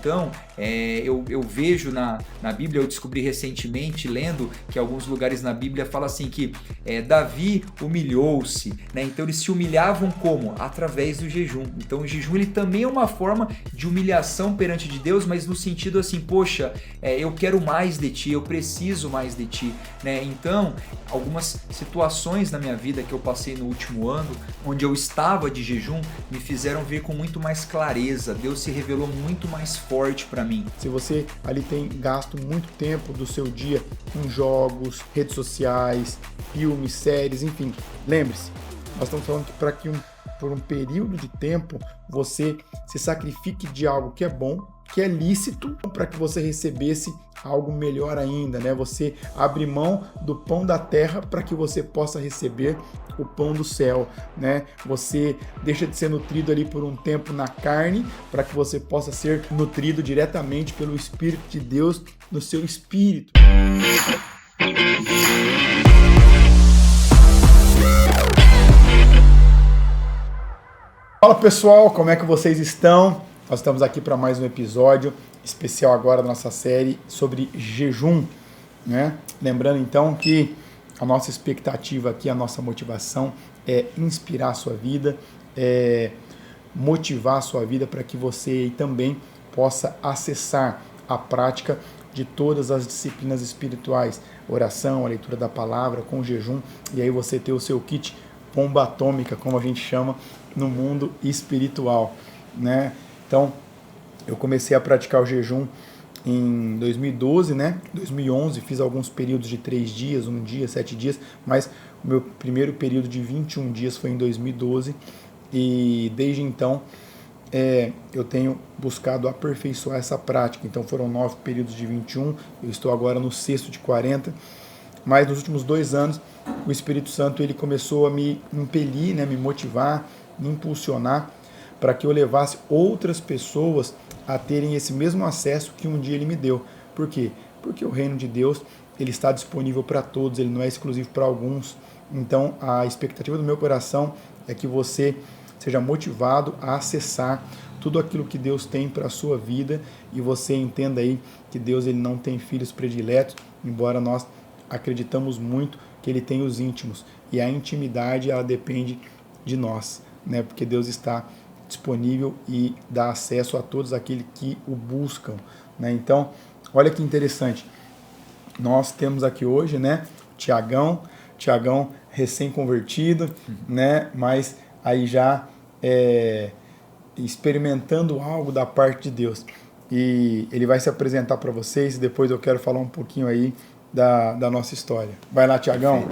Então, eu vejo na Bíblia, eu descobri recentemente, lendo, que alguns lugares na Bíblia fala assim que Davi humilhou-se, né? Então eles se humilhavam como? Através do jejum. Então o jejum ele também é uma forma de humilhação perante de Deus, mas no sentido assim, poxa, eu quero mais de ti, eu preciso mais de ti, né? Então, algumas situações na minha vida que eu passei no último ano, onde eu estava de jejum, me fizeram ver com muito mais clareza. Deus se revelou muito mais forte para mim. Se você ali tem gasto muito tempo do seu dia com jogos, redes sociais, filmes, séries, enfim, lembre-se, nós estamos falando que para que por um período de tempo você se sacrifique de algo que é bom, que é lícito, para que você recebesse algo melhor ainda, né? Você abre mão do pão da terra para que você possa receber o pão do céu, né? Você deixa de ser nutrido ali por um tempo na carne para que você possa ser nutrido diretamente pelo Espírito de Deus no seu espírito. Fala pessoal, como é que vocês estão? Nós estamos aqui para mais um episódio especial agora da nossa série sobre jejum, né? Lembrando então que a nossa expectativa aqui, a nossa motivação é inspirar a sua vida, motivar a sua vida para que você também possa acessar a prática de todas as disciplinas espirituais, oração, a leitura da palavra, com jejum, e aí você ter o seu kit bomba atômica, como a gente chama, no mundo espiritual, né? Então, eu comecei a praticar o jejum em 2012, né? 2011, fiz alguns períodos de 3 dias, 1 dia, 7 dias, mas o meu primeiro período de 21 dias foi em 2012 e desde então eu tenho buscado aperfeiçoar essa prática. Então foram 9 períodos de 21, eu estou agora no 6º de 40, mas nos últimos 2 anos o Espírito Santo ele começou a me impelir, né? Me motivar, me impulsionar para que eu levasse outras pessoas a terem esse mesmo acesso que um dia ele me deu. Por quê? Porque o reino de Deus ele está disponível para todos, ele não é exclusivo para alguns. Então a expectativa do meu coração é que você seja motivado a acessar tudo aquilo que Deus tem para a sua vida e você entenda aí que Deus ele não tem filhos prediletos, embora nós acreditamos muito que ele tem os íntimos, e a intimidade ela depende de nós, né? Porque Deus está disponível e dá acesso a todos aqueles que o buscam, né? Então, olha que interessante, nós temos aqui hoje, né, Tiagão recém-convertido, né, mas aí já experimentando algo da parte de Deus, e ele vai se apresentar para vocês, e depois eu quero falar um pouquinho aí da nossa história. Vai lá, Tiagão.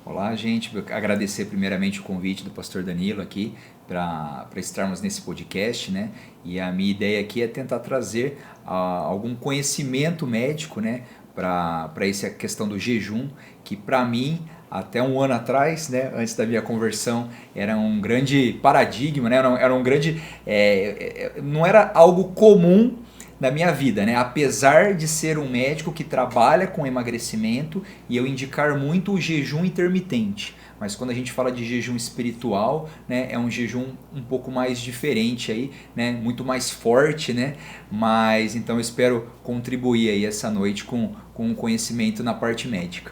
Olá, gente. Agradecer primeiramente o convite do pastor Danilo aqui para estarmos nesse podcast, né? E a minha ideia aqui é tentar trazer algum conhecimento médico, né? Para essa questão do jejum, que para mim, até um ano atrás, né? Antes da minha conversão, era um grande paradigma, né? Era um grande... não era algo comum na minha vida, né? Apesar de ser um médico que trabalha com emagrecimento e eu indicar muito o jejum intermitente, mas quando a gente fala de jejum espiritual, né, é um jejum um pouco mais diferente aí, né, muito mais forte, né? Mas então eu espero contribuir aí essa noite com um conhecimento na parte médica.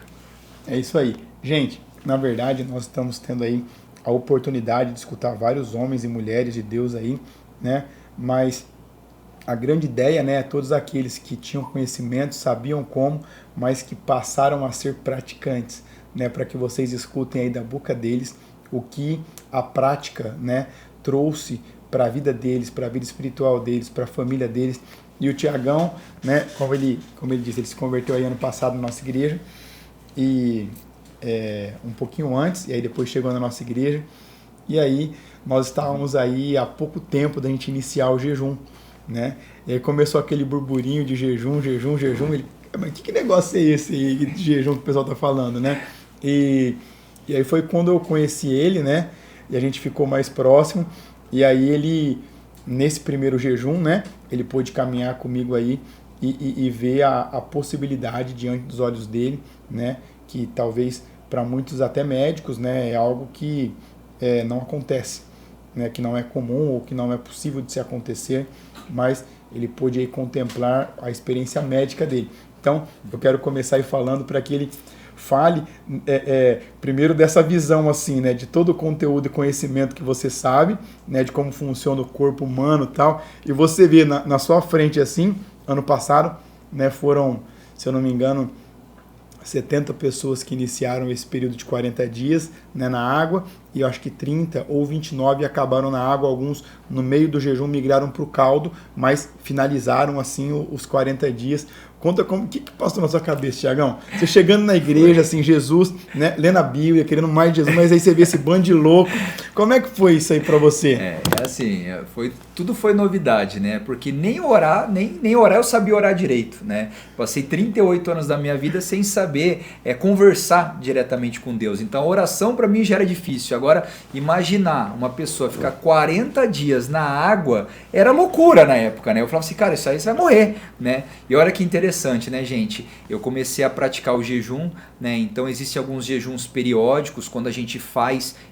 É isso aí, gente. Na verdade, nós estamos tendo aí a oportunidade de escutar vários homens e mulheres de Deus aí, né? Mas a grande ideia, né, é todos aqueles que tinham conhecimento, sabiam como, mas que passaram a ser praticantes, né, para que vocês escutem aí da boca deles o que a prática, né, trouxe para a vida deles, para a vida espiritual deles, para a família deles. E o Tiagão, né, como ele disse, ele se converteu aí ano passado na nossa igreja, e um pouquinho antes, e aí depois chegou na nossa igreja, e aí nós estávamos aí há pouco tempo da gente iniciar o jejum, né? E aí começou aquele burburinho de jejum, ele, mas que negócio é esse aí de jejum que o pessoal tá falando, né? E aí foi quando eu conheci ele, né? E a gente ficou mais próximo, e aí ele, nesse primeiro jejum, né? Ele pôde caminhar comigo aí e ver a possibilidade diante dos olhos dele, né? Que talvez para muitos até médicos, né? É algo que não acontece, né? Que não é comum ou que não é possível de se acontecer, mas ele pôde aí contemplar a experiência médica dele. Então, eu quero começar aí falando para que ele fale primeiro dessa visão assim, né, de todo o conteúdo e conhecimento que você sabe, né, de como funciona o corpo humano e tal, e você vê na sua frente assim, ano passado, né, foram, se eu não me engano, 70 pessoas que iniciaram esse período de 40 dias, né, na água, e eu acho que 30 ou 29 acabaram na água, alguns no meio do jejum migraram para o caldo, mas finalizaram assim os 40 dias. Conta como, o que passou na sua cabeça, Tiagão? Você chegando na igreja, assim, Jesus, né, lendo a Bíblia, querendo mais de Jesus, mas aí você vê esse bando de louco. Como é que foi isso aí para você? Assim, tudo foi novidade, né? Porque nem orar eu sabia orar direito, né? Passei 38 anos da minha vida sem saber conversar diretamente com Deus. Então a oração para mim já era difícil. Agora, imaginar uma pessoa ficar 40 dias na água era loucura na época, né? Eu falava assim, cara, isso aí você vai morrer, né? E olha que interessante, né, gente? Eu comecei a praticar o jejum, né? Então existem alguns jejuns periódicos, quando a gente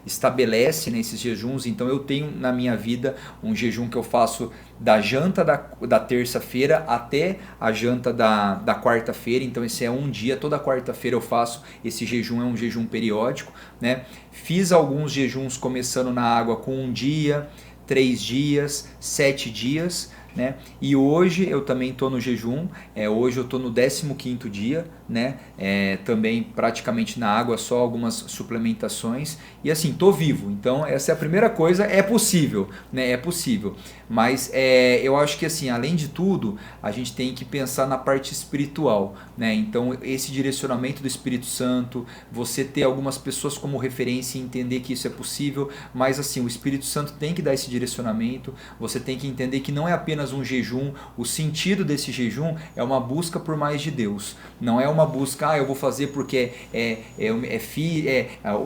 estabelece, né, esses jejuns. Então eu tenho na minha vida um jejum que eu faço da janta da terça-feira até a janta da quarta-feira. Então esse é um dia, toda quarta-feira eu faço esse jejum, é um jejum periódico, né? Fiz alguns jejuns começando na água com 1 dia, 3 dias, 7 dias, né? E hoje eu também estou no jejum, hoje eu estou no 15º dia, né? Também praticamente na água, só algumas suplementações, e assim, estou vivo. Então essa é a primeira coisa, é possível, né? É possível, mas eu acho que assim, além de tudo, a gente tem que pensar na parte espiritual, né? Então esse direcionamento do Espírito Santo, você ter algumas pessoas como referência e entender que isso é possível, mas assim, o Espírito Santo tem que dar esse direcionamento, você tem que entender que não é apenas um jejum, o sentido desse jejum é uma busca por mais de Deus, não é uma busca, eu vou fazer porque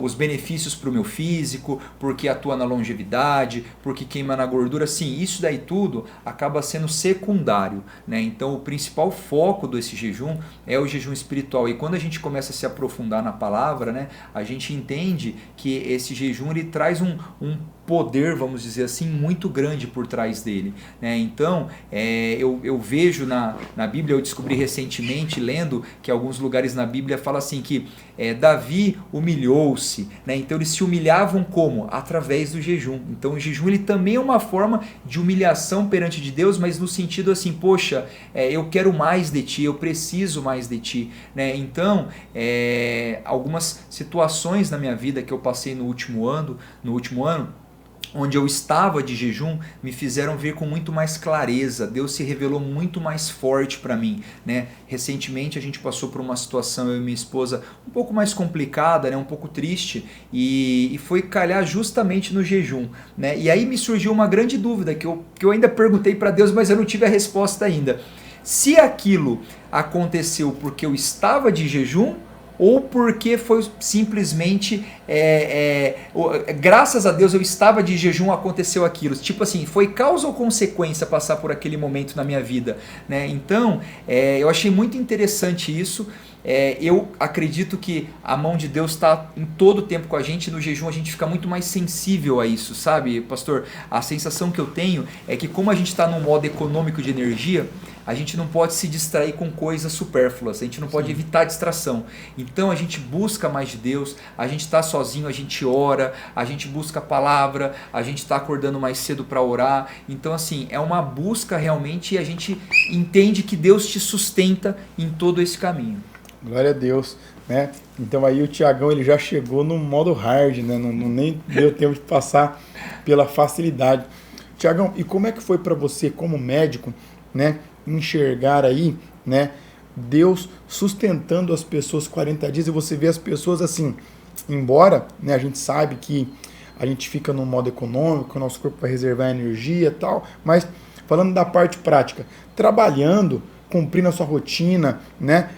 os benefícios para o meu físico, porque atua na longevidade, porque queima na gordura. Sim, isso daí tudo acaba sendo secundário, né? Então o principal foco desse jejum é o jejum espiritual, e quando a gente começa a se aprofundar na palavra, né, a gente entende que esse jejum ele traz um poder, vamos dizer assim, muito grande por trás dele, né? Então eu vejo na Bíblia, eu descobri recentemente lendo que alguns lugares na Bíblia fala assim que Davi humilhou-se, né? Então eles se humilhavam como? Através do jejum. Então o jejum ele também é uma forma de humilhação perante de Deus, mas no sentido assim, poxa, eu quero mais de ti, eu preciso mais de ti, né? Então algumas situações na minha vida que eu passei no último ano, onde eu estava de jejum, me fizeram ver com muito mais clareza. Deus se revelou muito mais forte para mim, né? Recentemente a gente passou por uma situação, eu e minha esposa, um pouco mais complicada, né? Um pouco triste, e foi calhar justamente no jejum, né? E aí me surgiu uma grande dúvida que eu ainda perguntei para Deus, mas eu não tive a resposta ainda. Se aquilo aconteceu porque eu estava de jejum, ou porque foi simplesmente graças a Deus eu estava de jejum, aconteceu aquilo. Tipo assim, foi causa ou consequência passar por aquele momento na minha vida, né? Então eu achei muito interessante isso. Eu acredito que a mão de Deus está em todo o tempo com a gente. No jejum a gente fica muito mais sensível a isso, sabe, pastor? A sensação que eu tenho é que, como a gente está num modo econômico de energia, a gente não pode se distrair com coisas supérfluas, a gente não pode evitar distração. Então a gente busca mais de Deus, a gente está sozinho, a gente ora, a gente busca a palavra, a gente está acordando mais cedo para orar. Então assim, é uma busca realmente, e a gente entende que Deus te sustenta em todo esse caminho. Glória a Deus, né? Então aí o Tiagão ele já chegou no modo hard, né? Não nem deu tempo de passar pela facilidade. Tiagão, e como é que foi para você como médico, né, enxergar aí, né, Deus sustentando as pessoas 40 dias, e você vê as pessoas assim, embora, né, a gente sabe que a gente fica no modo econômico, o nosso corpo vai reservar energia e tal, mas falando da parte prática, trabalhando, cumprindo a sua rotina, né,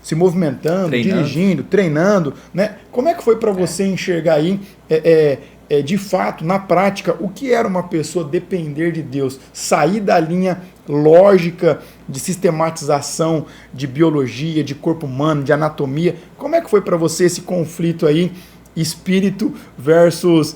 se movimentando, dirigindo, treinando, né? Como é que foi para você enxergar aí, de fato, na prática, o que era uma pessoa depender de Deus, sair da linha lógica de sistematização de biologia, de corpo humano, de anatomia? Como é que foi para você esse conflito aí, espírito versus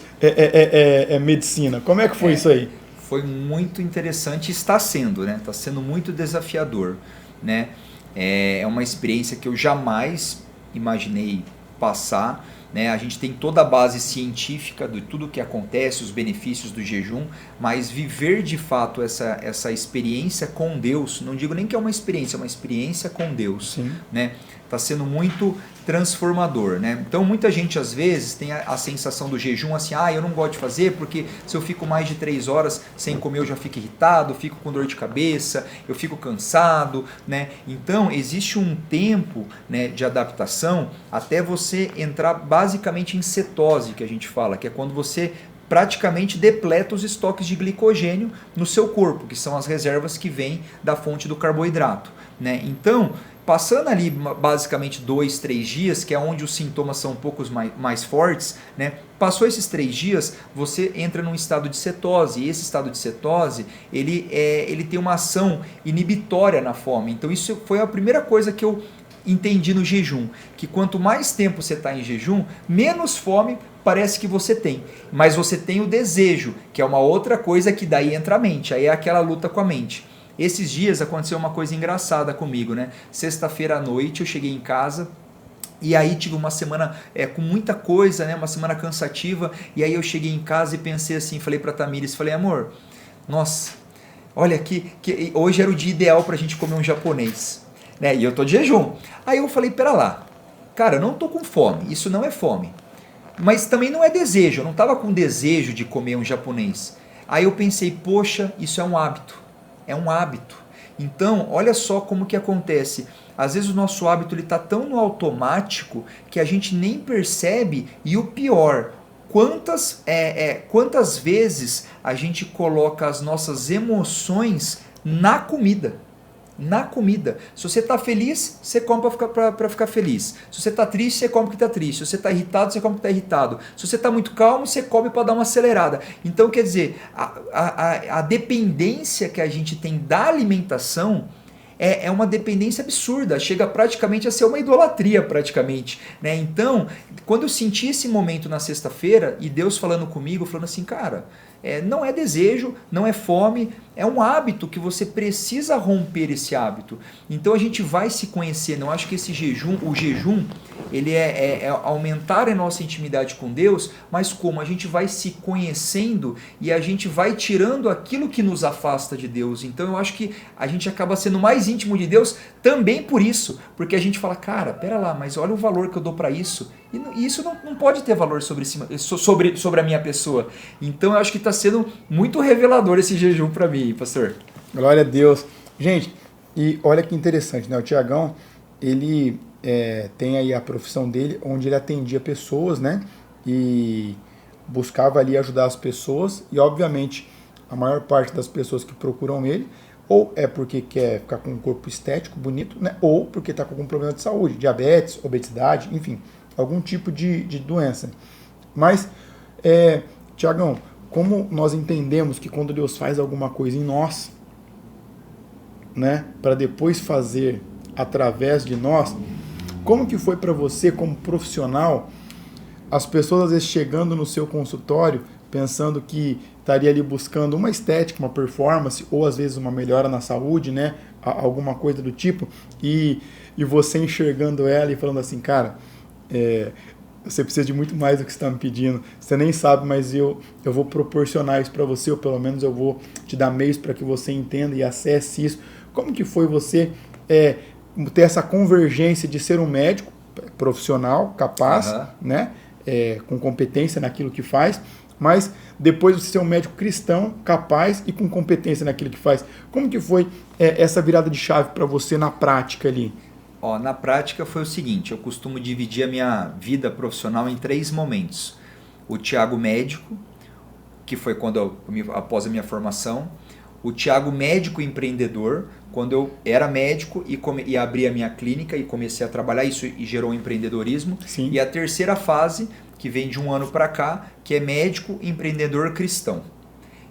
medicina? Como é que foi isso aí? foi muito interessante, está sendo, né? Está sendo muito desafiador, né? É uma experiência que eu jamais imaginei passar, né? A gente tem toda a base científica de tudo o que acontece, os benefícios do jejum, mas viver de fato essa experiência com Deus, não digo nem que é uma experiência com Deus, Sim. né? Está sendo muito transformador, né? Então muita gente às vezes tem a sensação do jejum assim, eu não gosto de fazer porque se eu fico mais de 3 horas sem comer eu já fico irritado, fico com dor de cabeça, eu fico cansado, né? Então existe um tempo, né, de adaptação até você entrar basicamente em cetose, que a gente fala, que é quando você praticamente depleta os estoques de glicogênio no seu corpo, que são as reservas que vêm da fonte do carboidrato, né? Então, passando ali basicamente 2, 3 dias, que é onde os sintomas são um pouco mais fortes, né? Passou esses 3 dias, você entra num estado de cetose, e esse estado de cetose, ele tem uma ação inibitória na fome. Então isso foi a primeira coisa que eu entendi no jejum, que quanto mais tempo você está em jejum, menos fome parece que você tem, mas você tem o desejo, que é uma outra coisa que daí entra a mente, aí é aquela luta com a mente. Esses dias aconteceu uma coisa engraçada comigo, né? Sexta-feira à noite eu cheguei em casa e aí tive uma semana com muita coisa, né? Uma semana cansativa, e aí eu cheguei em casa e pensei assim, falei pra Tamires, falei, amor, nossa, olha que hoje era o dia ideal pra gente comer um japonês, né? E eu tô de jejum. Aí eu falei, pera lá, cara, eu não tô com fome, isso não é fome, mas também não é desejo, eu não tava com desejo de comer um japonês. Aí eu pensei, poxa, isso é um hábito. É um hábito. Então, olha só como que acontece. Às vezes o nosso hábito está tão no automático que a gente nem percebe, e o pior, quantas vezes a gente coloca as nossas emoções na comida. Na comida. Se você está feliz, você come para ficar feliz. Se você está triste, você come porque está triste. Se você está irritado, você come porque está irritado. Se você está muito calmo, você come para dar uma acelerada. Então, quer dizer, a dependência que a gente tem da alimentação é uma dependência absurda, chega praticamente a ser uma idolatria praticamente, né? Então, quando eu senti esse momento na sexta-feira e Deus falando comigo, falando assim, cara, não é desejo, não é fome, é um hábito que você precisa romper esse hábito. Então a gente vai se conhecer. Não acho que esse jejum, o jejum, ele é aumentar a nossa intimidade com Deus, mas como a gente vai se conhecendo e a gente vai tirando aquilo que nos afasta de Deus. Então eu acho que a gente acaba sendo mais íntimo de Deus também por isso, porque a gente fala, cara, pera lá, mas olha o valor que eu dou para isso. E isso não pode ter valor sobre a minha pessoa. Então eu acho que está sendo muito revelador esse jejum para mim, pastor. Glória a Deus. Gente, e olha que interessante, né? O Tiagão, ele tem aí a profissão dele, onde ele atendia pessoas, né? E buscava ali ajudar as pessoas. E obviamente, a maior parte das pessoas que procuram ele, ou é porque quer ficar com um corpo estético, bonito, né? Ou porque está com algum problema de saúde, diabetes, obesidade, enfim, algum tipo de doença. Mas, Tiagão, como nós entendemos que quando Deus faz alguma coisa em nós, né, para depois fazer através de nós, como que foi para você como profissional, as pessoas às vezes chegando no seu consultório, pensando que estaria ali buscando uma estética, uma performance, ou às vezes uma melhora na saúde, né, alguma coisa do tipo, e você enxergando ela e falando assim, cara, você precisa de muito mais do que você está me pedindo, você nem sabe, mas eu vou proporcionar isso para você, ou pelo menos eu vou te dar meios para que você entenda e acesse isso. Como que foi você ter essa convergência de ser um médico profissional, capaz, né, com competência naquilo que faz, mas depois você ser um médico cristão, capaz e com competência naquilo que faz? Como que foi essa virada de chave para você na prática ali? Na prática foi o seguinte, eu costumo dividir a minha vida profissional em 3 momentos. O Tiago médico, que foi após a minha formação. O Tiago médico empreendedor, quando eu era médico e abri a minha clínica e comecei a trabalhar, isso e gerou empreendedorismo. Sim. E a terceira fase, que vem de um ano para cá, que é médico empreendedor cristão.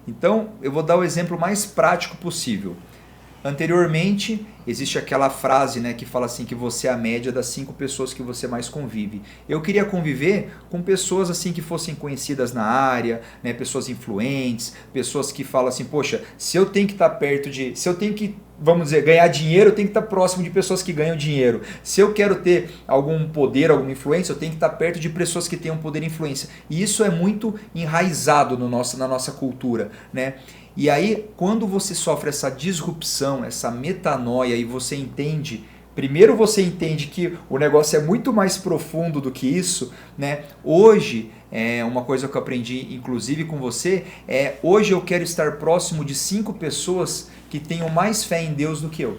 Então, eu vou dar o exemplo mais prático possível. Anteriormente, existe aquela frase, né, que fala assim que você é a média das 5 pessoas que você mais convive. Eu queria conviver com pessoas assim que fossem conhecidas na área, né, pessoas influentes, pessoas que falam assim, poxa, se eu tenho que estar perto de... Se eu tenho que, vamos dizer, ganhar dinheiro, eu tenho que estar próximo de pessoas que ganham dinheiro. Se eu quero ter algum poder, alguma influência, eu tenho que estar perto de pessoas que tenham poder e influência. E isso é muito enraizado no na nossa cultura, né? E aí, quando você sofre essa disrupção, essa metanoia e você entende, primeiro você entende que o negócio é muito mais profundo do que isso, né? Hoje, uma coisa que eu aprendi inclusive com você, hoje eu quero estar próximo de 5 pessoas que tenham mais fé em Deus do que eu.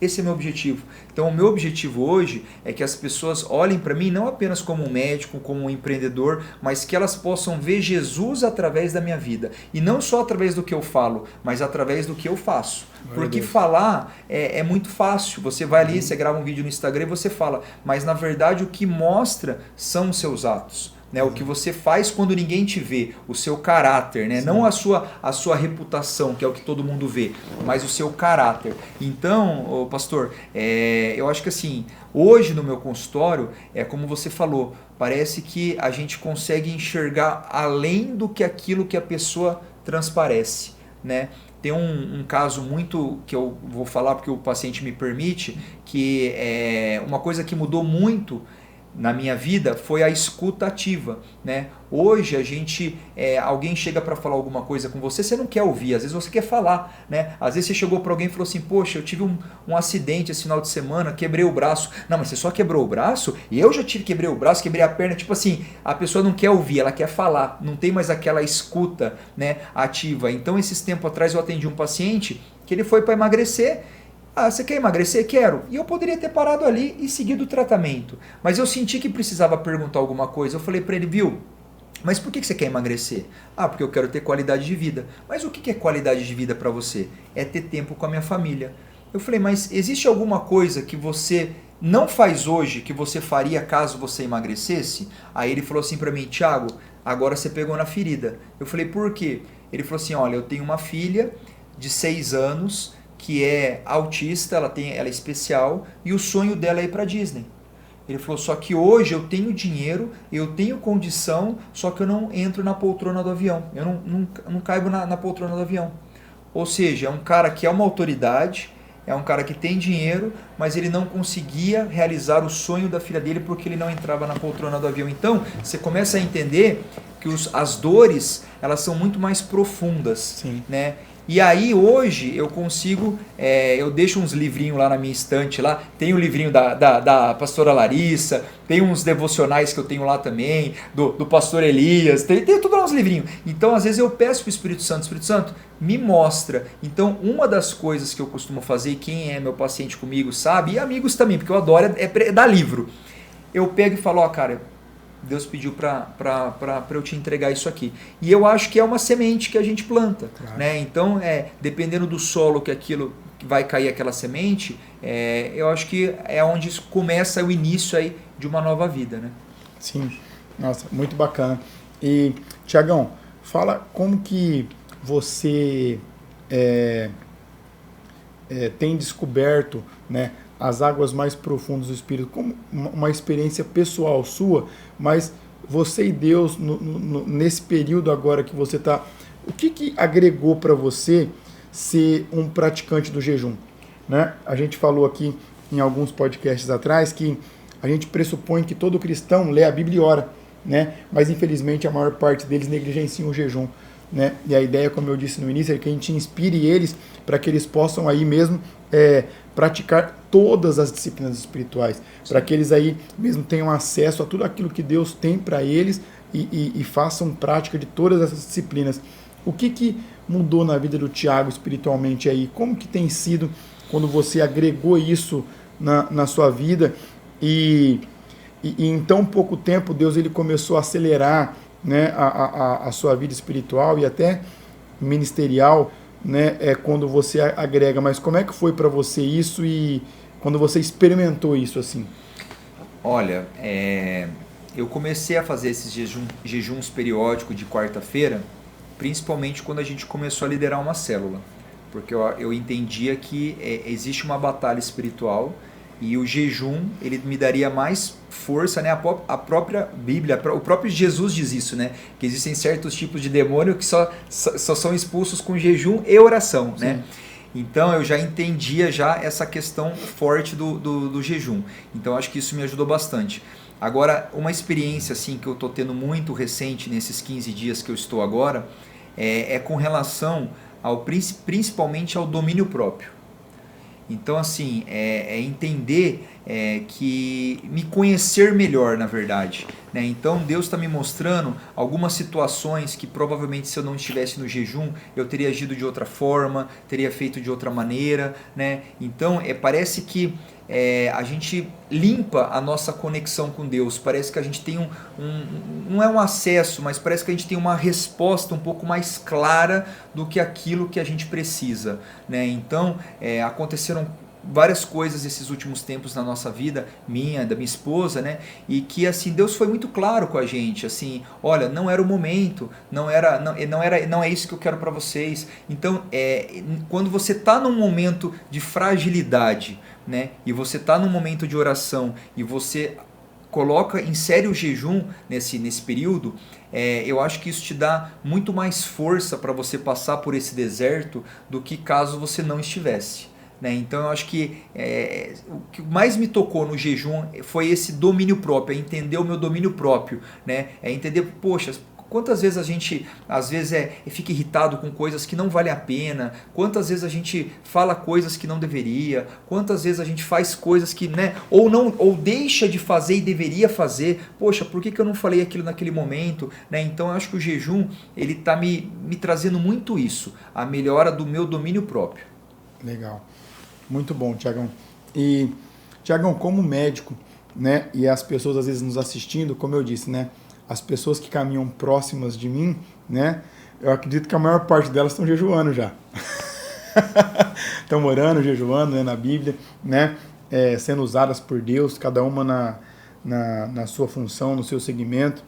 Esse é meu objetivo. Então, o meu objetivo hoje é que as pessoas olhem para mim não apenas como um médico, como um empreendedor, mas que elas possam ver Jesus através da minha vida. E não só através do que eu falo, mas através do que eu faço. Porque falar é muito fácil. Você vai ali, você grava um vídeo no Instagram e você fala. Mas, na verdade, o que mostra são os seus atos. Né, o que você faz quando ninguém te vê, o seu caráter, né? Não a sua reputação, que é o que todo mundo vê, mas o seu caráter. Então, pastor, eu acho que assim, hoje no meu consultório, como você falou, parece que a gente consegue enxergar além do que aquilo que a pessoa transparece, né? Tem um caso muito que eu vou falar porque o paciente me permite, que é uma coisa que mudou muito na minha vida foi a escuta ativa, né? Hoje a gente, alguém chega para falar alguma coisa com você, você não quer ouvir, às vezes você quer falar, né? Às vezes você chegou para alguém e falou assim, poxa, eu tive um acidente esse final de semana, quebrei o braço. Não, mas você só quebrou o braço? E eu já quebrei o braço, quebrei a perna, tipo assim, a pessoa não quer ouvir, ela quer falar, não tem mais aquela escuta, né, ativa. Então esses tempos atrás eu atendi um paciente que ele foi para emagrecer. Ah, você quer emagrecer? Quero. E eu poderia ter parado ali e seguido o tratamento. Mas eu senti que precisava perguntar alguma coisa. Eu falei para ele, viu, mas por que você quer emagrecer? Ah, porque eu quero ter qualidade de vida. Mas o que é qualidade de vida para você? É ter tempo com a minha família. Eu falei, mas existe alguma coisa que você não faz hoje que você faria caso você emagrecesse? Aí ele falou assim para mim, Thiago, agora você pegou na ferida. Eu falei, por quê? Ele falou assim, olha, eu tenho uma filha de 6 anos que é autista, ela é especial, e o sonho dela é ir para Disney. Ele falou, só que hoje eu tenho dinheiro, eu tenho condição, só que eu não entro na poltrona do avião, eu não caibo na poltrona do avião. Ou seja, é um cara que é uma autoridade, é um cara que tem dinheiro, mas ele não conseguia realizar o sonho da filha dele porque ele não entrava na poltrona do avião. Então, você começa a entender que as dores, elas são muito mais profundas. Sim. Né? E aí hoje eu consigo, eu deixo uns livrinhos lá na minha estante, lá tem o livrinho da pastora Larissa, tem uns devocionais que eu tenho lá também, do pastor Elias, tem tudo lá uns livrinhos. Então às vezes eu peço para o Espírito Santo, me mostra. Então uma das coisas que eu costumo fazer, e quem é meu paciente comigo sabe, e amigos também, porque eu adoro, é dar livro. Eu pego e falo, ó, cara, Deus pediu para eu te entregar isso aqui. E eu acho que é uma semente que a gente planta. Claro. Né? Então, dependendo do solo que vai cair aquela semente, eu acho que é onde começa o início aí de uma nova vida. Né? Sim, nossa, muito bacana. E, Tiagão, fala como que você tem descoberto, né, as águas mais profundas do Espírito, como uma experiência pessoal sua, mas você e Deus, nesse período agora que você está, o que agregou para você ser um praticante do jejum? Né? A gente falou aqui em alguns podcasts atrás que a gente pressupõe que todo cristão lê a Bíblia e ora, né? Mas infelizmente a maior parte deles negligenciam o jejum. Né? E a ideia, como eu disse no início, é que a gente inspire eles para que eles possam aí mesmo praticar todas as disciplinas espirituais, para que eles aí mesmo tenham acesso a tudo aquilo que Deus tem para eles e façam prática de todas essas disciplinas. O que mudou na vida do Thiago espiritualmente aí? Como que tem sido quando você agregou isso na sua vida e em tão pouco tempo Deus ele começou a acelerar, né, a sua vida espiritual e até ministerial, né, quando você agrega, mas como é que foi para você isso e quando você experimentou isso assim? Olha, eu comecei a fazer esses jejuns periódicos de quarta-feira, principalmente quando a gente começou a liderar uma célula. porque eu entendia que existe uma batalha espiritual e o jejum ele me daria mais força, né? A própria Bíblia, o próprio Jesus diz isso, né? Que existem certos tipos de demônio que só são expulsos com jejum e oração, sim, né? Então eu já entendia já essa questão forte do jejum. Então acho que isso me ajudou bastante. Agora, uma experiência assim que eu estou tendo muito recente nesses 15 dias que eu estou agora é com relação principalmente ao domínio próprio. Então, assim, entender que me conhecer melhor, na verdade, né? Então, Deus está me mostrando algumas situações que provavelmente se eu não estivesse no jejum, eu teria agido de outra forma, teria feito de outra maneira, né? Então, parece que a gente limpa a nossa conexão com Deus, parece que a gente tem não é um acesso, mas parece que a gente tem uma resposta um pouco mais clara do que aquilo que a gente precisa, né? Então, aconteceram várias coisas esses últimos tempos na nossa vida, da minha esposa, né? E que assim Deus foi muito claro com a gente, assim, olha, não era o momento, não é isso que eu quero para vocês. Então, quando você está num momento de fragilidade, né? E você está num momento de oração e você insere o jejum nesse período, eu acho que isso te dá muito mais força para você passar por esse deserto do que caso você não estivesse, né? Então eu acho que o que mais me tocou no jejum foi esse domínio próprio, entender o meu domínio próprio, né? Entender, poxa, quantas vezes a gente, às vezes, fica irritado com coisas que não valem a pena, quantas vezes a gente fala coisas que não deveria, quantas vezes a gente faz coisas que, né, ou deixa de fazer e deveria fazer, poxa, por que eu não falei aquilo naquele momento, né? Então eu acho que o jejum, ele está me trazendo muito isso, a melhora do meu domínio próprio. Legal, muito bom, Tiagão. E, Tiagão, como médico, né, e as pessoas às vezes nos assistindo, como eu disse, né, as pessoas que caminham próximas de mim, né? Eu acredito que a maior parte delas estão jejuando já. Estão orando, jejuando, né, na Bíblia, né? Sendo usadas por Deus, cada uma na sua função, no seu segmento,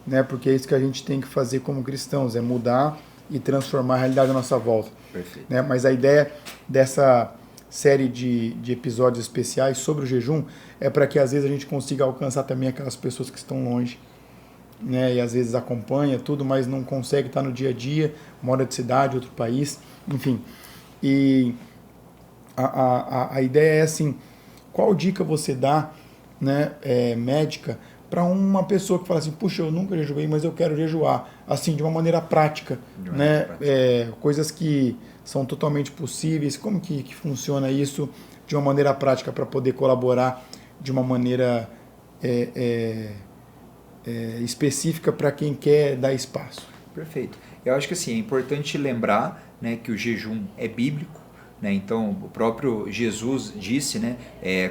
né? Porque é isso que a gente tem que fazer como cristãos, é mudar e transformar a realidade à nossa volta. Perfeito. Né? Mas a ideia dessa série de episódios especiais sobre o jejum é para que às vezes a gente consiga alcançar também aquelas pessoas que estão longe, né, e às vezes acompanha tudo, mas não consegue estar no dia a dia, mora de cidade, outro país, enfim. E a ideia é assim, qual dica você dá, né, médica, para uma pessoa que fala assim, puxa, eu nunca jejuei, mas eu quero jejuar, assim, de uma maneira prática, né, coisas que são totalmente possíveis, como que funciona isso de uma maneira prática para poder colaborar de uma maneira específica para quem quer dar espaço. Perfeito. Eu acho que assim, é importante lembrar, né, que o jejum é bíblico, né? Então o próprio Jesus disse, né,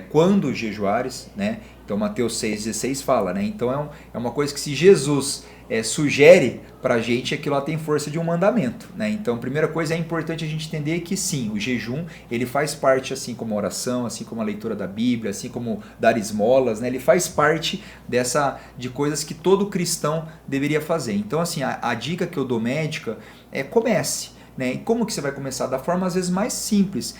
quando jejuares, né? Então Mateus 6,16 fala, né? Então é uma coisa que se Jesus sugere para a gente, aquilo lá tem força de um mandamento, né? Então a primeira coisa é importante a gente entender que sim, o jejum ele faz parte, assim como a oração, assim como a leitura da Bíblia, assim como dar esmolas, né? Ele faz parte de coisas que todo cristão deveria fazer. Então assim, a dica que eu dou médica comece. Né? E como que você vai começar? Da forma às vezes mais simples.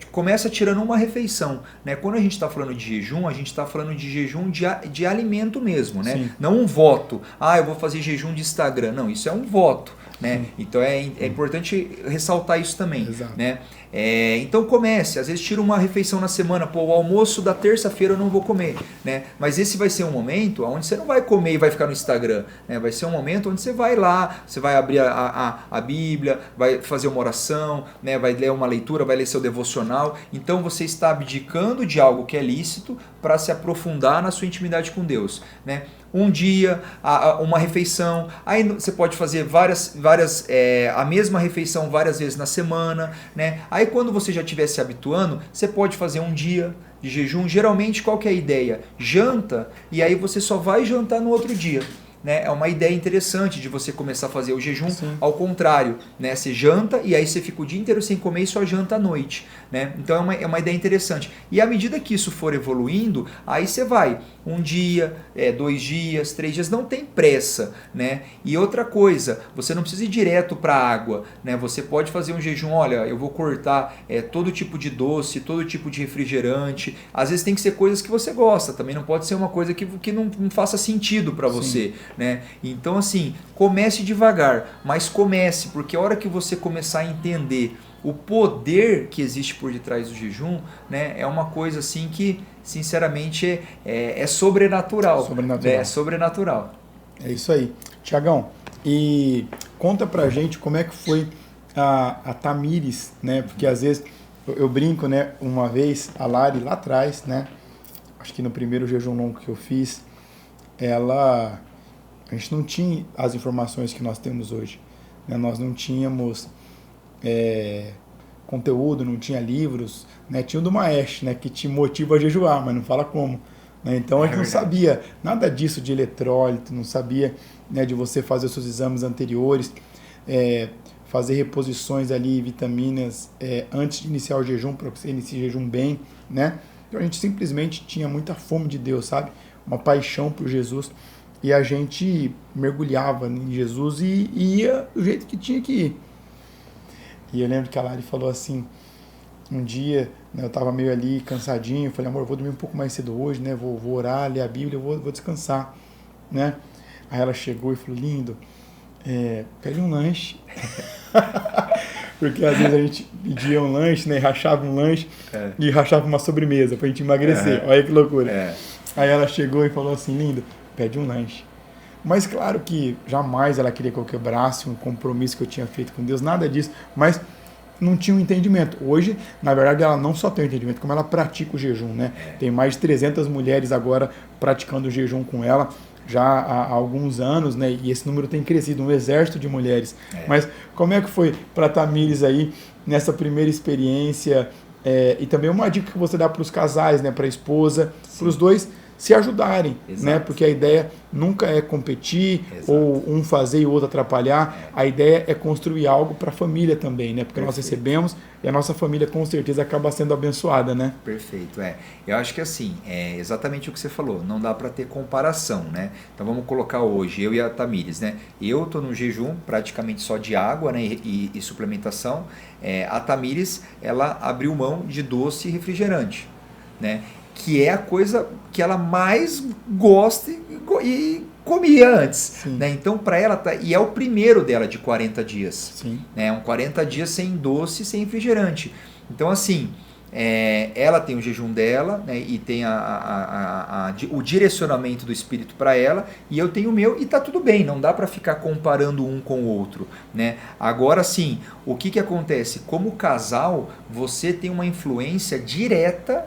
Começa tirando uma refeição. Né? Quando a gente está falando de jejum, a gente está falando de jejum de alimento mesmo. Né? Não um voto. Eu vou fazer jejum de Instagram. Não, isso é um voto. Né? Então é importante ressaltar isso também. Né? Então comece, às vezes tira uma refeição na semana, o almoço da terça-feira eu não vou comer, né? Mas esse vai ser um momento onde você não vai comer e vai ficar no Instagram, né? Vai ser um momento onde você vai lá, você vai abrir a Bíblia, vai fazer uma oração, né? Vai ler uma leitura, vai ler seu devocional. Então você está abdicando de algo que é lícito para se aprofundar na sua intimidade com Deus, né? Um dia, uma refeição, aí você pode fazer a mesma refeição várias vezes na semana, né? Aí quando você já estiver se habituando, você pode fazer um dia de jejum. Geralmente qual que é a ideia? Janta, e aí você só vai jantar no outro dia. né, é uma ideia interessante de você começar a fazer o jejum. Sim. Ao contrário, né, você janta e aí você fica o dia inteiro sem comer e só janta à noite, né? Então é uma ideia interessante. E à medida que isso for evoluindo, aí você vai um dia, 2 dias, 3 dias, não tem pressa, né? E outra coisa, você não precisa ir direto para a água, né? Você pode fazer um jejum, olha, eu vou cortar todo tipo de doce, todo tipo de refrigerante. Às vezes tem que ser coisas que você gosta, também não pode ser uma coisa que não faça sentido para você, né? Então assim, comece devagar, mas comece, porque a hora que você começar a entender o poder que existe por detrás do jejum, né, é uma coisa assim que, sinceramente, é sobrenatural. Sobrenatural. É sobrenatural. É isso aí. Tiagão, e conta pra gente como é que foi a Tamires, né? Porque às vezes eu brinco, né? Uma vez a Lari lá atrás, né? Acho que no primeiro jejum longo que eu fiz, a gente não tinha as informações que nós temos hoje, né? Nós não tínhamos conteúdo, não tinha livros, né? Tinha o do Maesh, né? Que te motiva a jejuar, mas não fala como, né? Então a gente não sabia nada disso de eletrólito, não sabia, né, de você fazer os seus exames anteriores, fazer reposições ali, vitaminas, antes de iniciar o jejum, para que você inicie o jejum bem, né? Então a gente simplesmente tinha muita fome de Deus, sabe? Uma paixão por Jesus, e a gente mergulhava em Jesus e ia do jeito que tinha que ir. E eu lembro que a Lari falou assim, um dia, né, eu estava meio ali cansadinho, eu falei, amor, eu vou dormir um pouco mais cedo hoje, né? Vou orar, ler a Bíblia, vou descansar, né? Aí ela chegou e falou, lindo, pede um lanche. Porque às vezes a gente pedia um lanche, né? Rachava um lanche e rachava uma sobremesa pra gente emagrecer. Olha que loucura. Aí ela chegou e falou assim, lindo, pede um lanche. Mas claro que jamais ela queria que eu quebrasse um compromisso que eu tinha feito com Deus, nada disso, mas não tinha um entendimento. Hoje, na verdade, ela não só tem um entendimento, como ela pratica o jejum, né? Tem mais de 300 mulheres agora praticando o jejum com ela, já há alguns anos, né? E esse número tem crescido, um exército de mulheres. Mas como é que foi para Tamires aí, nessa primeira experiência? E também uma dica que você dá para os casais, né? Para a esposa, para os dois se ajudarem, né? Porque a ideia nunca é competir, ou um fazer e o outro atrapalhar. A ideia é construir algo para a família também, né? Porque nós recebemos e a nossa família com certeza acaba sendo abençoada, né? Perfeito, Eu acho que assim, é exatamente o que você falou, não dá para ter comparação, né? Então vamos colocar hoje, eu e a Tamires, né? Eu tô no jejum praticamente só de água, né? E suplementação. A Tamires, ela abriu mão de doce e refrigerante, né? Que é a coisa que ela mais gosta e comia antes, né? Então para ela e é o primeiro dela de 40 dias. Sim. Né? 40 dias sem doce, sem refrigerante. Então assim, ela tem o jejum dela, né? E tem o direcionamento do Espírito para ela, e eu tenho o meu, e tá tudo bem, não dá para ficar comparando um com o outro, né? Agora sim, o que acontece? Como casal, você tem uma influência direta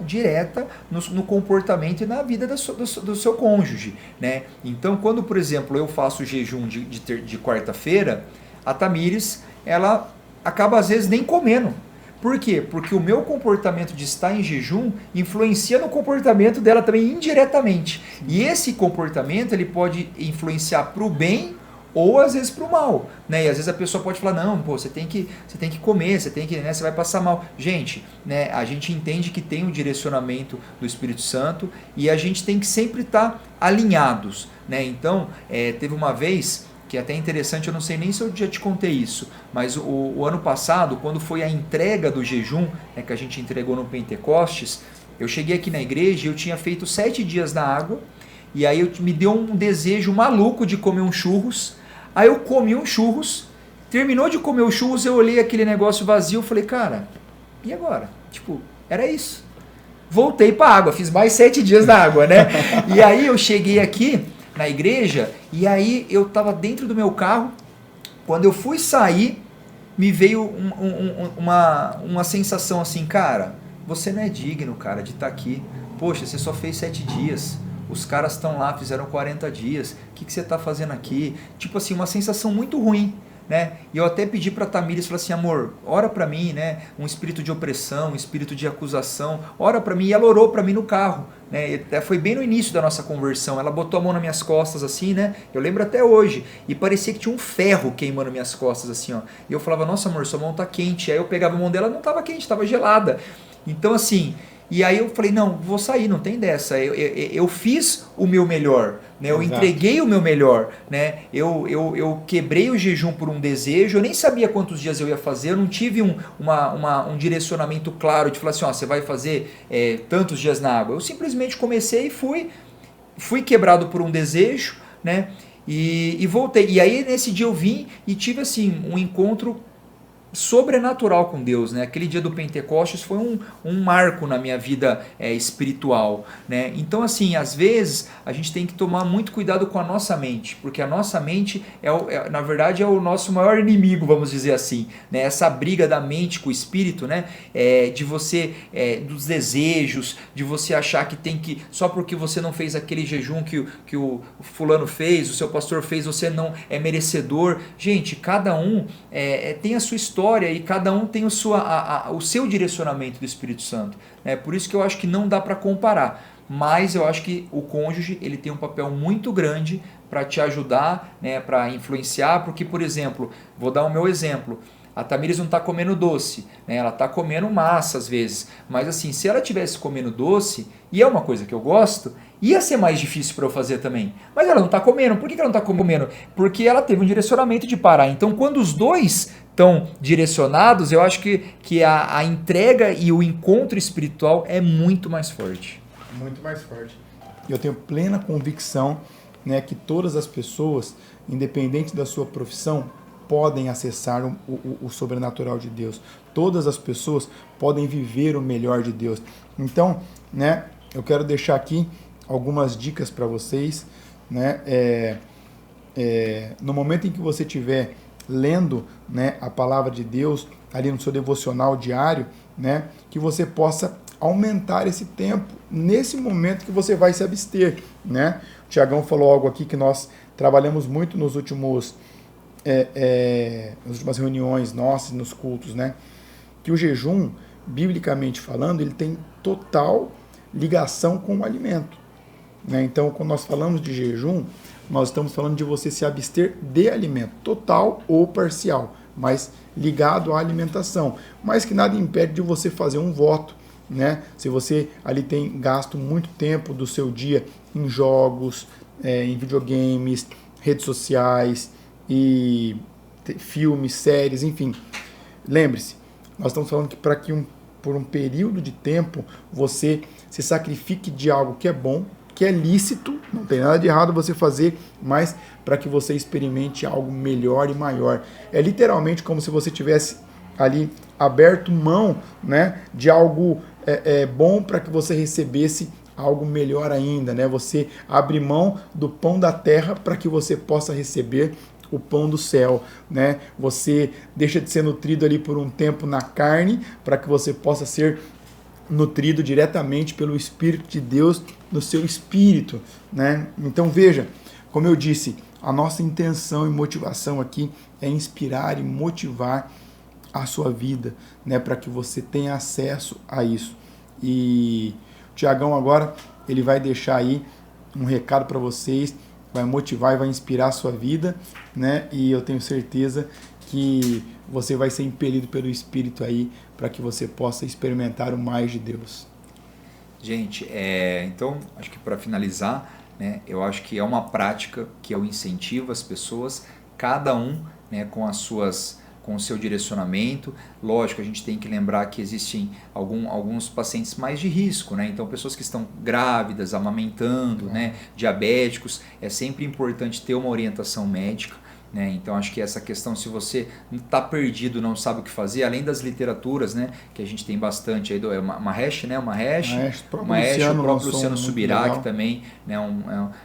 no comportamento e na vida do seu cônjuge, né? Então quando, por exemplo, eu faço o jejum de quarta-feira, a Tamires, ela acaba às vezes nem comendo. Por quê? Porque o meu comportamento de estar em jejum influencia no comportamento dela também indiretamente. E esse comportamento ele pode influenciar para o bem ou às vezes para o mal, né? E às vezes a pessoa pode falar, não, pô, você tem que comer, né, você vai passar mal. Gente, né, a gente entende que tem um direcionamento do Espírito Santo e a gente tem que sempre estar alinhados, né? Então, teve uma vez que é até interessante, eu não sei nem se eu já te contei isso, mas o ano passado, quando foi a entrega do jejum, que a gente entregou no Pentecostes, eu cheguei aqui na igreja e eu tinha feito 7 dias na água, e aí me deu um desejo maluco de comer um churros, aí eu comi um churros, terminou de comer o churros, eu olhei aquele negócio vazio, falei, cara, e agora? Tipo, era isso. Voltei para a água, fiz mais 7 dias na água, né? E aí eu cheguei aqui na igreja, e aí eu estava dentro do meu carro, quando eu fui sair, me veio uma sensação assim, cara, você não é digno, cara, de estar aqui, poxa, você só fez 7 dias, os caras estão lá, fizeram 40 dias, o que você está fazendo aqui? Tipo assim, uma sensação muito ruim, né? E eu até pedi para a Tamires, falei assim, amor, ora para mim, né? Um espírito de opressão, um espírito de acusação, ora para mim. E ela orou para mim no carro, né? E foi bem no início da nossa conversão. Ela botou a mão nas minhas costas assim, né? Eu lembro até hoje. E parecia que tinha um ferro queimando minhas costas assim, ó. E eu falava, nossa amor, sua mão tá quente. Aí eu pegava a mão dela, não tava quente, tava gelada. Então assim, e aí eu falei, não, vou sair, não tem dessa. Eu fiz o meu melhor, né? Eu entreguei o meu melhor, né? Eu quebrei o jejum por um desejo, eu nem sabia quantos dias eu ia fazer, eu não tive um direcionamento claro de falar assim, ó, você vai fazer tantos dias na água. Eu simplesmente comecei e fui quebrado por um desejo, né? E voltei. E aí nesse dia eu vim e tive assim um encontro sobrenatural com Deus, né? Aquele dia do Pentecostes foi um marco na minha vida espiritual, né? Então assim, às vezes a gente tem que tomar muito cuidado com a nossa mente, porque a nossa mente na verdade é o nosso maior inimigo, vamos dizer assim, né? Essa briga da mente com o espírito, né? De você, dos desejos, de você achar que tem que, só porque você não fez aquele jejum que o fulano fez, o seu pastor fez, você não é merecedor. Gente, cada um tem a sua história e cada um tem o seu direcionamento do Espírito Santo. Por isso que eu acho que não dá para comparar, mas eu acho que o cônjuge ele tem um papel muito grande para te ajudar, né, para influenciar, porque, por exemplo, vou dar o meu exemplo, a Tamires não está comendo doce, né? Ela está comendo massa às vezes, mas assim, se ela tivesse comendo doce, e é uma coisa que eu gosto, ia ser mais difícil para eu fazer também. Mas ela não está comendo. Por que ela não está comendo? Porque ela teve um direcionamento de parar. Então, quando os dois estão direcionados, eu acho que a entrega e o encontro espiritual é muito mais forte. Muito mais forte. Eu tenho plena convicção, né, que todas as pessoas, independente da sua profissão, podem acessar o sobrenatural de Deus. Todas as pessoas podem viver o melhor de Deus. Então, né, eu quero deixar aqui algumas dicas para vocês, né? No momento em que você estiver lendo, né, a palavra de Deus ali no seu devocional diário, né, que você possa aumentar esse tempo nesse momento que você vai se abster, né? O Tiagão falou algo aqui que nós trabalhamos muito nas últimas reuniões nossas, nos cultos, né? Que o jejum, biblicamente falando, ele tem total ligação com o alimento, né? Então, quando nós falamos de jejum, nós estamos falando de você se abster de alimento, total ou parcial, mas ligado à alimentação. Mas que nada impede de você fazer um voto, né? Se você ali tem gasto muito tempo do seu dia em jogos, em videogames, redes sociais e filmes, séries, enfim. Lembre-se, nós estamos falando que para que por um período de tempo você se sacrifique de algo que é bom, que é lícito, não tem nada de errado você fazer, mas para que você experimente algo melhor e maior. É literalmente como se você tivesse ali aberto mão, né, de algo bom para que você recebesse algo melhor ainda, né? Você abre mão do pão da terra para que você possa receber o pão do céu, né? Você deixa de ser nutrido ali por um tempo na carne para que você possa ser nutrido diretamente pelo Espírito de Deus no seu espírito, né? Então veja, como eu disse, a nossa intenção e motivação aqui é inspirar e motivar a sua vida, né, para que você tenha acesso a isso. E o Tiagão agora ele vai deixar aí um recado para vocês, vai motivar e vai inspirar a sua vida, né? E eu tenho certeza que você vai ser impelido pelo Espírito aí para que você possa experimentar o mais de Deus. Gente, então, acho que para finalizar, né, eu acho que é uma prática que eu incentivo as pessoas, cada um, né, com o seu direcionamento. Lógico, a gente tem que lembrar que existem alguns pacientes mais de risco, né? Então, pessoas que estão grávidas, amamentando, né, diabéticos, é sempre importante ter uma orientação médica, né? Então, acho que essa questão, se você está perdido, não sabe o que fazer, além das literaturas, né, que a gente tem bastante aí, o próprio Luciano Subirá, também, né,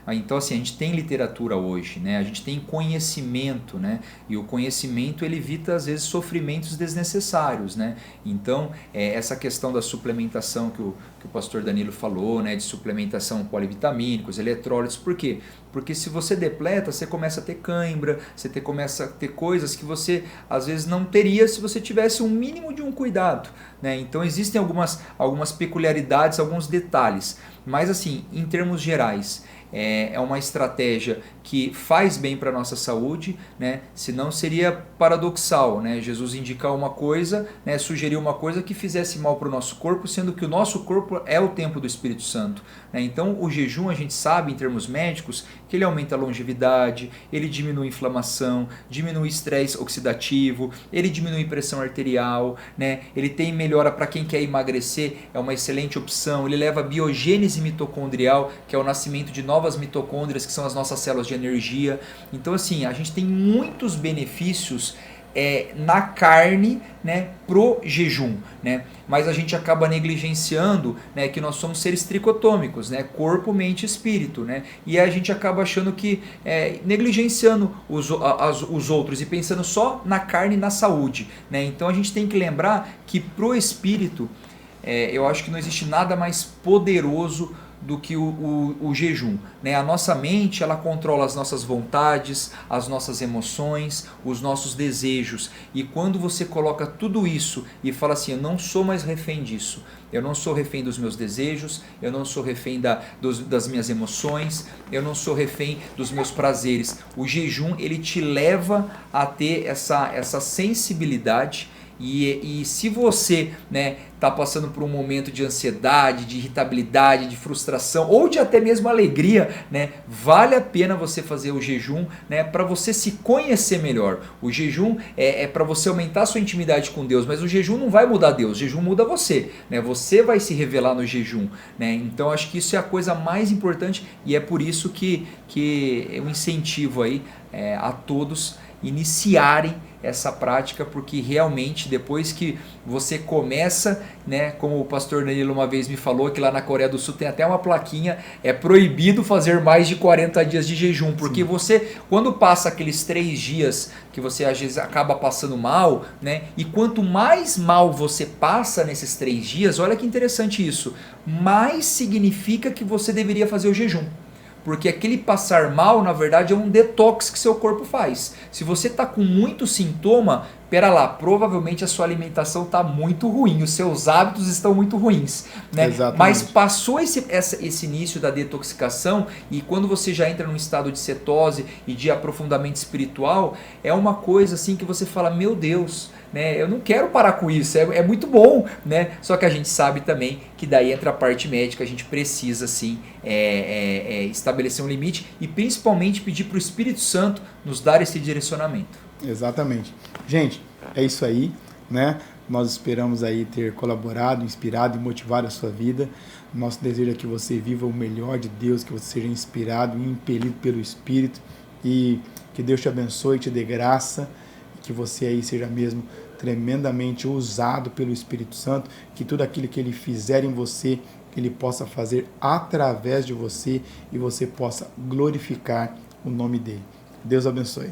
então assim, a gente tem literatura hoje, né, a gente tem conhecimento, né, e o conhecimento ele evita às vezes sofrimentos desnecessários, né? Então, essa questão da suplementação que o pastor Danilo falou, né, de suplementação polivitamínicos, eletrólitos, por quê? Porque se você depleta, você começa a ter cãibra, você começa a ter coisas que você às vezes não teria se você tivesse um mínimo de um cuidado, né? Então existem algumas peculiaridades, alguns detalhes, mas assim, em termos gerais, é uma estratégia que faz bem para a nossa saúde, né? Senão seria paradoxal, né? Jesus indicar uma coisa, né? Sugerir uma coisa que fizesse mal para o nosso corpo, sendo que o nosso corpo é o templo do Espírito Santo, né? Então o jejum, a gente sabe em termos médicos que ele aumenta a longevidade, ele diminui a inflamação, diminui o estresse oxidativo, ele diminui a pressão arterial, né? Ele tem melhora para quem quer emagrecer, é uma excelente opção, ele leva a biogênese mitocondrial, que é o nascimento de novas mitocôndrias, que são as nossas células de energia. Então assim, a gente tem muitos benefícios na carne, né, pro jejum, né? Mas a gente acaba negligenciando, né, que nós somos seres tricotômicos, né, corpo, mente e espírito, né? E a gente acaba achando que negligenciando os outros e pensando só na carne e na saúde, né? Então a gente tem que lembrar que pro espírito, eu acho que não existe nada mais poderoso do que o jejum, né? A nossa mente, ela controla as nossas vontades, as nossas emoções, os nossos desejos, e quando você coloca tudo isso e fala assim, eu não sou mais refém disso, eu não sou refém dos meus desejos, eu não sou refém das minhas emoções, eu não sou refém dos meus prazeres, o jejum, ele te leva a ter essa sensibilidade. E se você, né, tá passando por um momento de ansiedade, de irritabilidade, de frustração ou de até mesmo alegria, né, vale a pena você fazer o jejum, né, para você se conhecer melhor. O jejum é para você aumentar a sua intimidade com Deus, mas o jejum não vai mudar Deus, o jejum muda você, né? Você vai se revelar no jejum, né? Então acho que isso é a coisa mais importante e é por isso que eu incentivo aí a todos iniciarem essa prática, porque realmente depois que você começa, né, como o pastor Danilo uma vez me falou, que lá na Coreia do Sul tem até uma plaquinha, é proibido fazer mais de 40 dias de jejum, porque sim, você, quando passa aqueles 3 dias que você às vezes acaba passando mal, né, e quanto mais mal você passa nesses 3 dias, olha que interessante isso, mais significa que você deveria fazer o jejum. Porque aquele passar mal, na verdade, é um detox que seu corpo faz. Se você está com muito sintoma, pera lá, provavelmente a sua alimentação está muito ruim, os seus hábitos estão muito ruins, né? Mas passou esse início da detoxicação e quando você já entra num estado de cetose e de aprofundamento espiritual, é uma coisa assim que você fala, meu Deus, né, eu não quero parar com isso, é muito bom, né? Só que a gente sabe também que daí entra a parte médica, a gente precisa sim estabelecer um limite e principalmente pedir para o Espírito Santo nos dar esse direcionamento. Exatamente. Gente, é isso aí, né? Nós esperamos aí ter colaborado, inspirado e motivado a sua vida. Nosso desejo é que você viva o melhor de Deus, que você seja inspirado e impelido pelo Espírito e que Deus te abençoe, te dê graça e que você aí seja mesmo tremendamente usado pelo Espírito Santo, que tudo aquilo que Ele fizer em você, Ele possa fazer através de você e você possa glorificar o nome dEle. Deus abençoe.